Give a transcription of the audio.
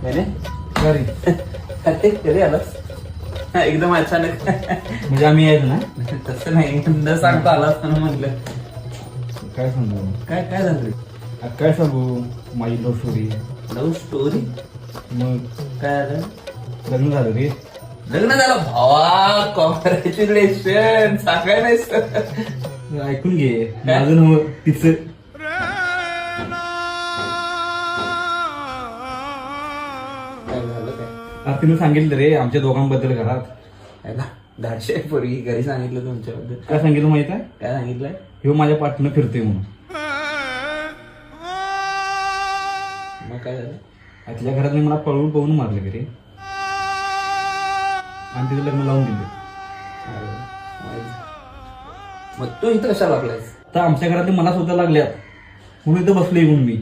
घरी अरे कधी आलास एकदम अचानक. म्हणजे आम्ही यायचं ना. तसं नाही न सांगता आलास ना म्हटलं. काय सांगू काय काय झालं काय सांगू माझी लव्ह स्टोरी. Love story. मग काय झालं. लग्न झालं रे. लग्न झालं भावा. कॉंग्रॅच्युलेशन. सांगाय नाहीस. ऐकून घे माझं नव तिचं. काय झालं काय. तिने सांगितलं रे आमच्या दोघांबद्दल घरात. याला धाडशे पूर्वी घरी सांगितलं तुमच्याबद्दल. काय सांगितलं माहित आहे. काय सांगितलंय. ह्यो माझ्या पाठनं फिरतोय म्हणून. मग काय झालं. तिच्या घरात मला पळवून पळून मारलं की रे. आणि तिचं लग्न लावून दिलं. मग तू इथं कशाला लागलायस. तर आमच्या घरातले मला स्वतः लागल्यात म्हणून इथं बसलो येऊन मी.